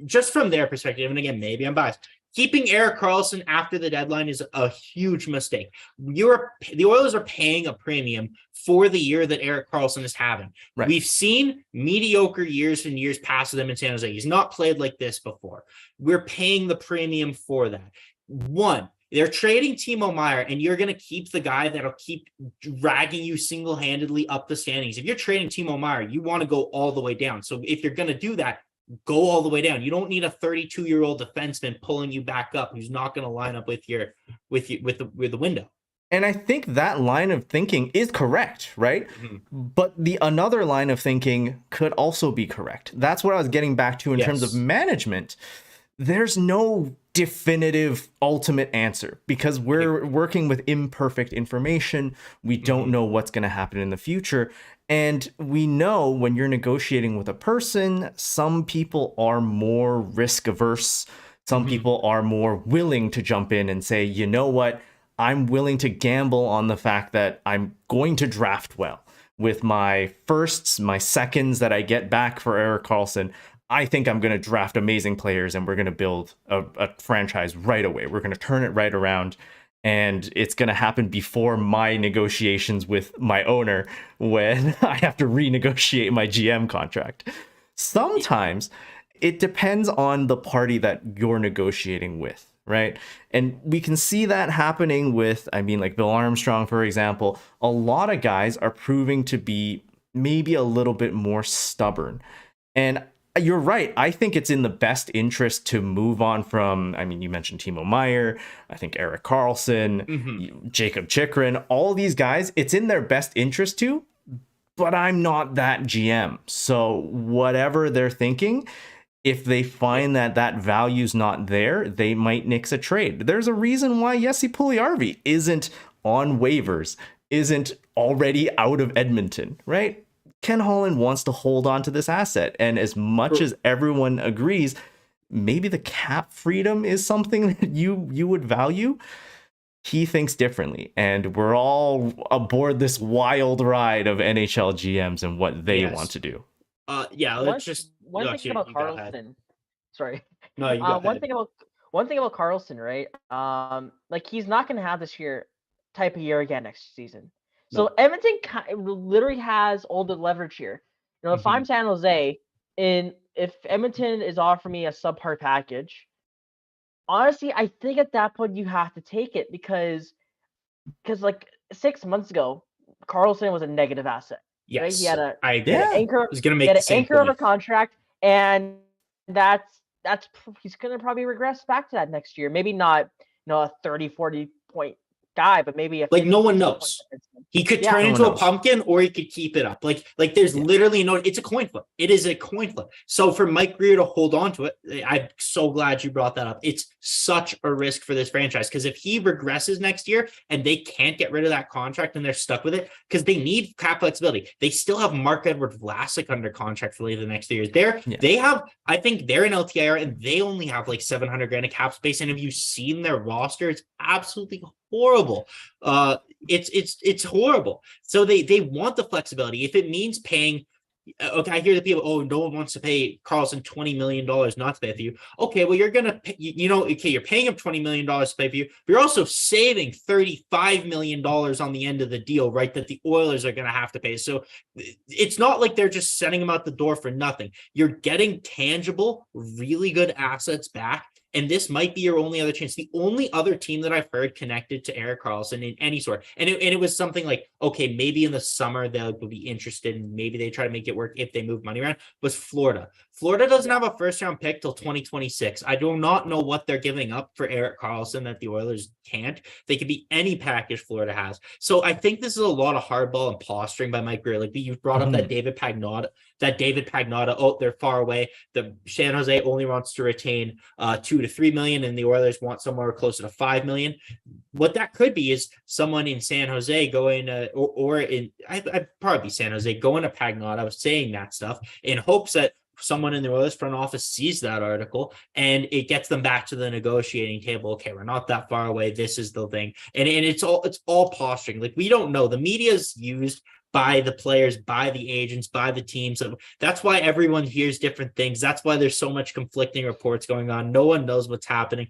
just from their perspective, and again, maybe I'm biased, keeping Erik Karlsson after the deadline is a huge mistake. The Oilers are paying a premium for the year that Erik Karlsson is having. Right. We've seen mediocre years and years past them in San Jose. He's not played like this before. We're paying the premium for that. One, they're trading Timo Meier, and you're going to keep the guy that'll keep dragging you single-handedly up the standings. If you're trading Timo Meier, you want to go all the way down. So if you're going to do that, go all the way down. You don't need a 32-year-old defenseman pulling you back up who's not going to line up with the window. And I think that line of thinking is correct, right? Mm-hmm. But another line of thinking could also be correct. That's what I was getting back to in terms of management. There's no definitive ultimate answer because we're working with imperfect information. We don't know what's going to happen in the future. And we know when you're negotiating with a person, some people are more risk averse. Some people are more willing to jump in and say, you know what, I'm willing to gamble on the fact that I'm going to draft well. With my firsts, my seconds that I get back for Erik Karlsson, I think I'm going to draft amazing players and we're going to build a franchise right away. We're going to turn it right around. And it's going to happen before my negotiations with my owner when I have to renegotiate my GM contract. Sometimes it depends on the party that you're negotiating with, right? And we can see that happening with, I mean, like Bill Armstrong, for example. A lot of guys are proving to be maybe a little bit more stubborn. And you're right. I think it's in the best interest to move on from, I mean, you mentioned Timo Meier, I think Erik Karlsson, Jacob Chikrin, all these guys, it's in their best interest to, but I'm not that GM. So whatever they're thinking, if they find that that value's not there, they might nix a trade. There's a reason why Jesse Puljujarvi isn't on waivers, isn't already out of Edmonton, right? Ken Holland wants to hold on to this asset. And as much as everyone agrees, maybe the cap freedom is something that you would value. He thinks differently. And we're all aboard this wild ride of NHL GMs and what they want to do. Let's just one thing about Karlsson. Sorry. No, you go one thing about Karlsson, right? Like he's not going to have this type of year again next season. So Edmonton literally has all the leverage here. You know, if I'm San Jose, and if Edmonton is offering me a subpar package, honestly, I think at that point you have to take it because like 6 months ago, Karlsson was a negative asset. Yes, right? He had an anchor. I was gonna make he had the an same anchor point. of a contract, and that's he's gonna probably regress back to that next year. Maybe not, a 30-40 point guy, but maybe like no one knows. He could turn into a pumpkin or he could keep it up. Like there's literally it's a coin flip. It is a coin flip. So for Mike Grier to hold on to it, I'm so glad you brought that up. It's such a risk for this franchise because if he regresses next year and they can't get rid of that contract and they're stuck with it because they need cap flexibility. They still have Mark-Edward Vlasic under contract for the next 2 years. They have, I think they're in LTIR and they only have like $700,000 of cap space. And have you seen their roster? It's absolutely horrible. It's horrible. So they want the flexibility. If it means paying, okay, I hear the people, no one wants to pay Karlsson $20 million not to pay for you. Okay, well, you're gonna pay, you're paying him $20 million to pay for you, but you're also saving $35 million on the end of the deal, right? That the Oilers are gonna have to pay. So it's not like they're just sending him out the door for nothing. You're getting tangible, really good assets back. And this might be your only other chance. The only other team that I've heard connected to Erik Karlsson in any sort, and it was something like, okay, maybe in the summer they'll be interested and maybe they try to make it work if they move money around, was Florida. Florida doesn't have a first-round pick till 2026. I do not know what they're giving up for Erik Karlsson that the Oilers can't. They could be any package Florida has. So I think this is a lot of hardball and posturing by Mike Grier. Like you brought up that David Pagnotta, they're far away. The San Jose only wants to retain 2 to 3 million, and the Oilers want somewhere closer to 5 million. What that could be is someone in San Jose going I'd probably be San Jose going to Pagnotta saying that stuff in hopes that someone in the Oilers front office sees that article and it gets them back to the negotiating table. Okay, we're not that far away. This is the thing. And it's all posturing. Like we don't know. The media is used by the players, by the agents, by the teams. So that's why everyone hears different things. That's why there's so much conflicting reports going on. No one knows what's happening.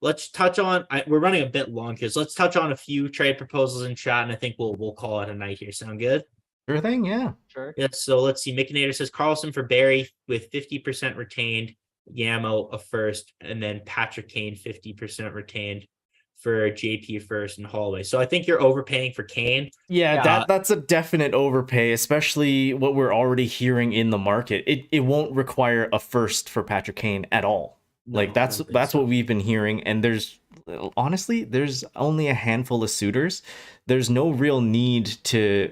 Let's touch on, we're running a bit long here, so let's touch on a few trade proposals in chat, and I think we'll call it a night here. Sound good? Sure thing, yeah. Sure. Yeah, so let's see. Mick Nader says Karlsson for Barry with 50% retained, Yamo a first, and then Patrick Kane 50% retained for JP first and Holloway. So I think you're overpaying for Kane. Yeah, that's a definite overpay, especially what we're already hearing in the market. It won't require a first for Patrick Kane at all. Like that's what we've been hearing, and there's only a handful of suitors. There's no real need to.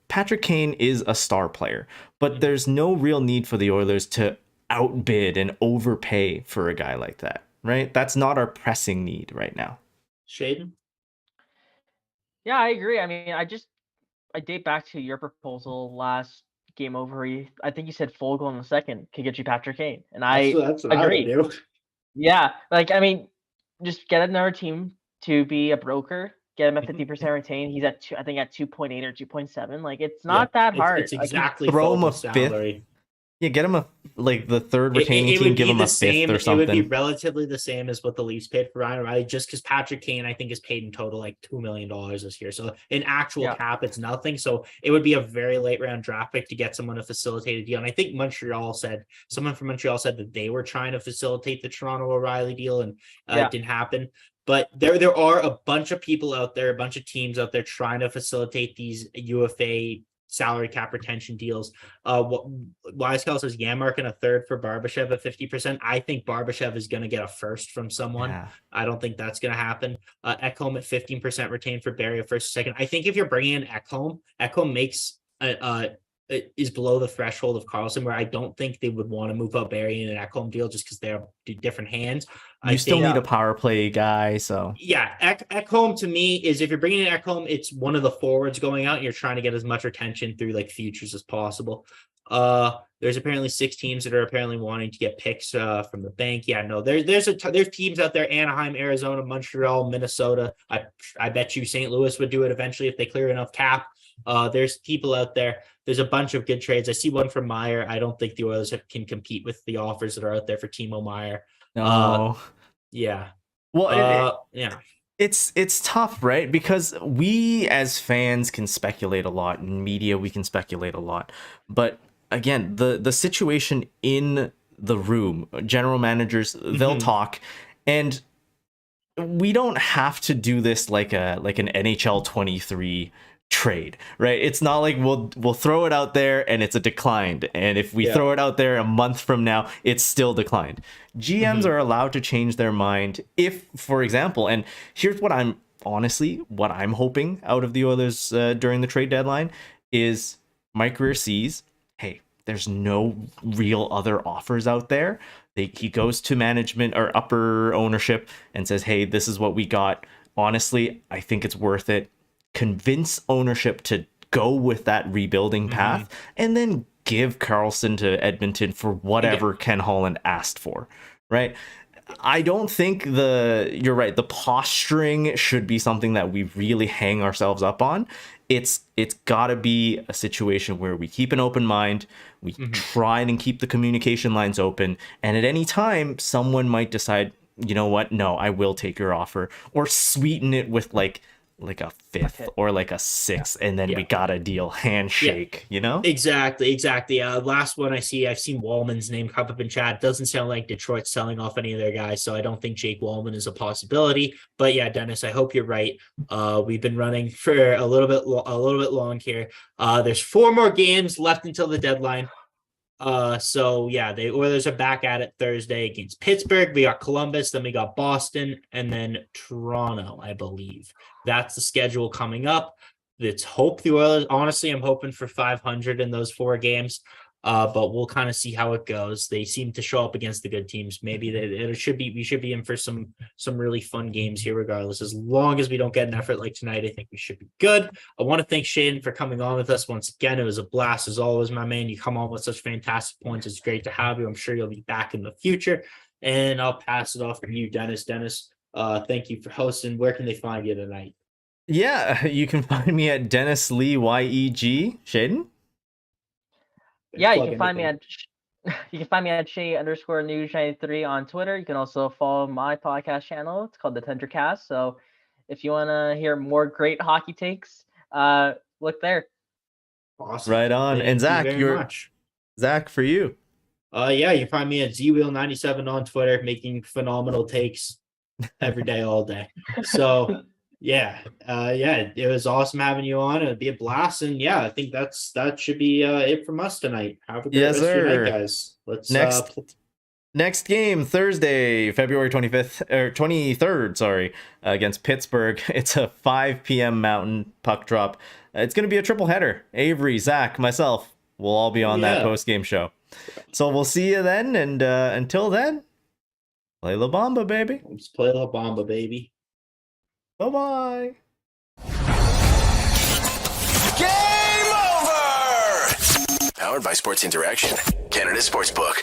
Patrick Kane is a star player, but there's no real need for the Oilers to outbid and overpay for a guy like that, right? That's not our pressing need right now. Shaden? Yeah, I agree. I mean, I date back to your proposal last game over. I think you said Fogle in the second could get you Patrick Kane, and I That's what I would agree. do. Yeah, like I mean, just get another team to be a broker, get him at 50% retain. He's at I think at 2.8 or 2.7. Like it's Yeah, not that hard. it's Like exactly Throw him a Fogle's fifth. salary. Yeah, get him the third retaining It team, would give be him the a fifth same. or It would be something. relatively the same as what the Leafs paid for Ryan O'Reilly, just because Patrick Kane, I think, is paid in total like $2 million this year. So in actual Yeah. cap, it's nothing. So it would be a very late round draft pick to get someone to facilitate a deal. And I think someone from Montreal said that they were trying to facilitate the Toronto O'Reilly deal, and it didn't happen. But there are a bunch of people out there, a bunch of teams out there trying to facilitate these UFA salary cap retention deals. Wisecow says Yamark and a third for Barbashev at 50%. I think Barbashev is going to get a first from someone. Yeah. I don't think that's going to happen. Ekholm at 15% retained for Barry at first, second. I think if you're bringing in Ekholm makes is below the threshold of Carlson, where I don't think they would want to move up Barry in an Ekholm deal just because they're different hands. You still need a power play guy, so yeah, Ekholm to me is, if you're bringing in Ekholm, it's one of the forwards going out. And you're trying to get as much retention through like futures as possible. There's apparently 6 teams that are apparently wanting to get picks from the bank. Yeah, no, there's teams out there: Anaheim, Arizona, Montreal, Minnesota. I bet you St. Louis would do it eventually if they clear enough cap. There's people out there. There's a bunch of good trades. I see one from Meyer. I don't think the Oilers can compete with the offers that are out there for Timo Meyer. no. Yeah. Well, yeah. It's tough, right? Because we as fans can speculate a lot, in media we can speculate a lot. But again, the situation in the room, general managers, they'll talk, and we don't have to do this like an NHL 23 trade, right? It's not like we'll throw it out there and it's a declined, and if we throw it out there a month from now it's still declined. GMs are allowed to change their mind if, for example, and here's what I'm hoping out of the Oilers during the trade deadline is Mike Grier sees, hey, there's no real other offers out there. He goes to management or upper ownership and says, hey, this is what we got. Honestly, I think it's worth it. Convince ownership to go with that rebuilding path, and then give Karlsson to Edmonton for whatever Ken Holland asked for, right? I don't think you're right, the posturing should be something that we really hang ourselves up on. It's got to be a situation where we keep an open mind, we try and keep the communication lines open, and at any time someone might decide, you know what, no, I will take your offer, or sweeten it with like a fifth or like a sixth, and then we got a deal, handshake, you know? Exactly. Last one I've seen Wallman's name come up in chat. Doesn't sound like Detroit's selling off any of their guys, so I don't think Jake Wallman is a possibility. But yeah, Dennis, I hope you're right. We've been running for a little bit long here. There's 4 more games left until the deadline. So yeah, the Oilers are back at it Thursday against Pittsburgh. We got Columbus, then we got Boston, and then Toronto, I believe. That's the schedule coming up. Let's hope the Oilers, honestly, I'm hoping for 500 in those 4 games. But we'll kind of see how it goes. They seem to show up against the good teams. Maybe we should be in for some really fun games here, regardless. As long as we don't get an effort like tonight, I think we should be good. I want to thank Shane for coming on with us once again. It was a blast as always, my man. You come on with such fantastic points. It's great to have you. I'm sure you'll be back in the future. And I'll pass it off to you, Dennis. Dennis, thank you for hosting. Where can they find you tonight? Yeah, you can find me at Dennis Lee YEG. Shaden? Yeah, you can find me at Shay_News93 on Twitter. You can also follow my podcast channel. It's called the Tender Cast. So if you want to hear more great hockey takes, look there. Awesome. Right on. Thank and Zach, Zach, for you. Yeah, you can find me at ZWheel97 on Twitter, making phenomenal takes every day, all day. So yeah, it was awesome having you on. It'd be a blast, and yeah, I think that should be it from us tonight. Have a great rest of your night, guys. Let's next game Thursday, February 25th or 23rd, sorry, against Pittsburgh. It's a 5 p.m. Mountain puck drop. It's going to be a triple header. Avery, Zach, myself, we'll all be on that post game show. So we'll see you then, and until then, play La Bamba, baby. Let's play La Bamba, baby. Bye-bye. Game over! Powered by Sports Interaction, Canada Sportsbook.